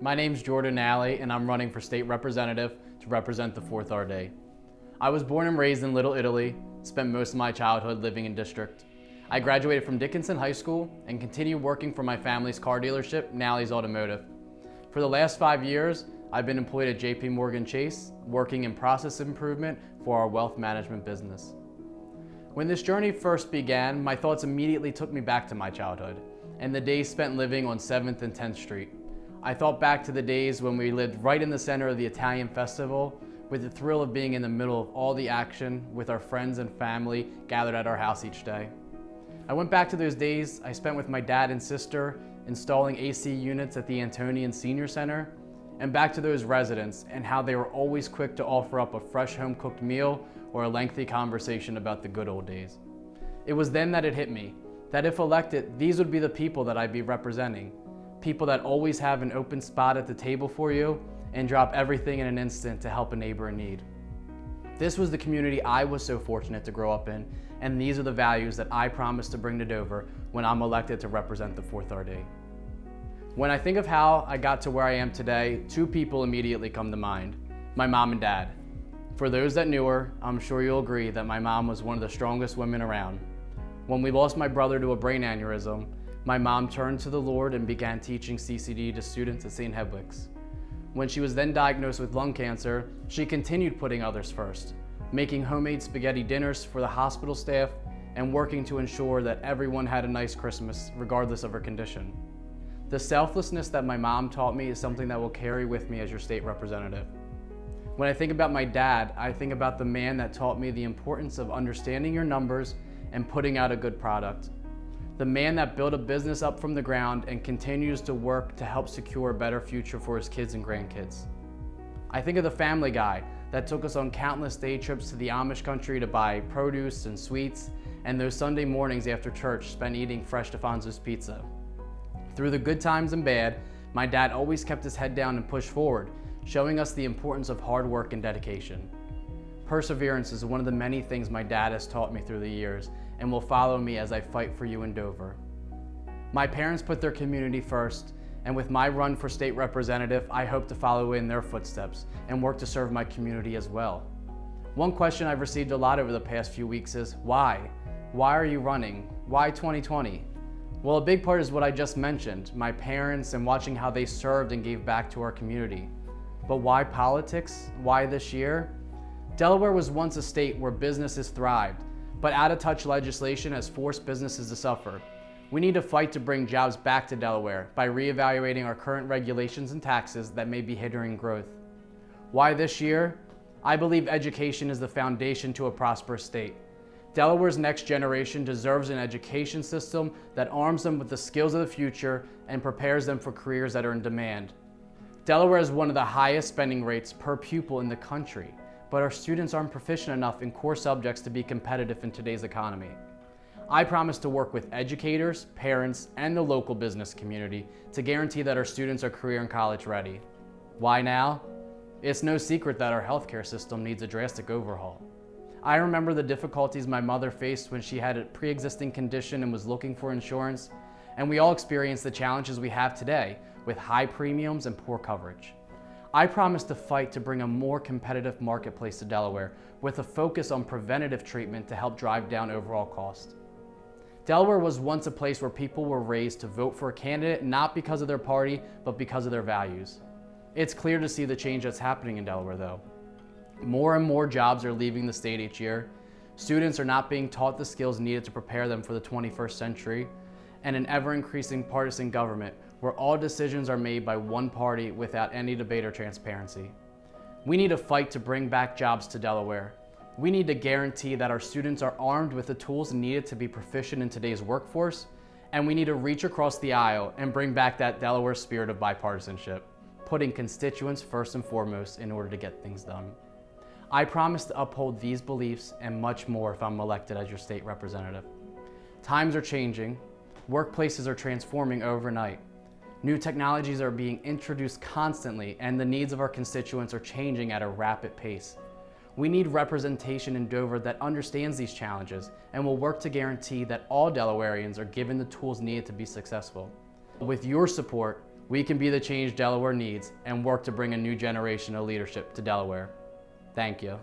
My name's Jordan Alley, and I'm running for state representative to represent the 4th RD. I was born and raised in Little Italy, spent most of my childhood living in District. I graduated from Dickinson High School and continued working for my family's car dealership, Nally's Automotive. For the last 5 years, I've been employed at JP Morgan Chase, working in process improvement for our wealth management business. When this journey first began, my thoughts immediately took me back to my childhood and the days spent living on 7th and 10th Street. I thought back to the days when we lived right in the center of the Italian festival with the thrill of being in the middle of all the action with our friends and family gathered at our house each day. I went back to those days I spent with my dad and sister installing AC units at the Antonian Senior Center, and back to those residents and how they were always quick to offer up a fresh home-cooked meal or a lengthy conversation about the good old days. It was then that it hit me that if elected, these would be the people that I'd be representing. People that always have an open spot at the table for you and drop everything in an instant to help a neighbor in need. This was the community I was so fortunate to grow up in, and these are the values that I promise to bring to Dover when I'm elected to represent the 4th RD. When I think of how I got to where I am today, 2 people immediately come to mind: my mom and dad. For those that knew her, I'm sure you'll agree that my mom was one of the strongest women around. When we lost my brother to a brain aneurysm, my mom turned to the Lord and began teaching CCD to students at St. Hedwig's. When she was then diagnosed with lung cancer, she continued putting others first, making homemade spaghetti dinners for the hospital staff and working to ensure that everyone had a nice Christmas, regardless of her condition. The selflessness that my mom taught me is something that will carry with me as your state representative. When I think about my dad, I think about the man that taught me the importance of understanding your numbers and putting out a good product. The man that built a business up from the ground and continues to work to help secure a better future for his kids and grandkids. I think of the family guy that took us on countless day trips to the Amish country to buy produce and sweets, and those Sunday mornings after church spent eating fresh DeFonzo's pizza. Through the good times and bad, my dad always kept his head down and pushed forward, showing us the importance of hard work and dedication. Perseverance is one of the many things my dad has taught me through the years and will follow me as I fight for you in Dover. My parents put their community first, and with my run for state representative, I hope to follow in their footsteps and work to serve my community as well. One question I've received a lot over the past few weeks is, why? Why are you running? Why 2020? Well, a big part is what I just mentioned, my parents and watching how they served and gave back to our community. But why politics? Why this year? Delaware was once a state where businesses thrived, but out-of-touch legislation has forced businesses to suffer. We need to fight to bring jobs back to Delaware by reevaluating our current regulations and taxes that may be hindering growth. Why this year? I believe education is the foundation to a prosperous state. Delaware's next generation deserves an education system that arms them with the skills of the future and prepares them for careers that are in demand. Delaware has one of the highest spending rates per pupil in the country, but our students aren't proficient enough in core subjects to be competitive in today's economy. I promise to work with educators, parents, and the local business community to guarantee that our students are career and college ready. Why now? It's no secret that our healthcare system needs a drastic overhaul. I remember the difficulties my mother faced when she had a pre-existing condition and was looking for insurance, and we all experienced the challenges we have today with high premiums and poor coverage. I promise to fight to bring a more competitive marketplace to Delaware with a focus on preventative treatment to help drive down overall cost. Delaware was once a place where people were raised to vote for a candidate not because of their party, but because of their values. It's clear to see the change that's happening in Delaware though. More and more jobs are leaving the state each year. Students are not being taught the skills needed to prepare them for the 21st century, and an ever-increasing partisan government where all decisions are made by one party without any debate or transparency. We need to fight to bring back jobs to Delaware. We need to guarantee that our students are armed with the tools needed to be proficient in today's workforce, and we need to reach across the aisle and bring back that Delaware spirit of bipartisanship, putting constituents first and foremost in order to get things done. I promise to uphold these beliefs and much more if I'm elected as your state representative. Times are changing, workplaces are transforming overnight. New technologies are being introduced constantly, and the needs of our constituents are changing at a rapid pace. We need representation in Dover that understands these challenges and will work to guarantee that all Delawareans are given the tools needed to be successful. With your support, we can be the change Delaware needs and work to bring a new generation of leadership to Delaware. Thank you.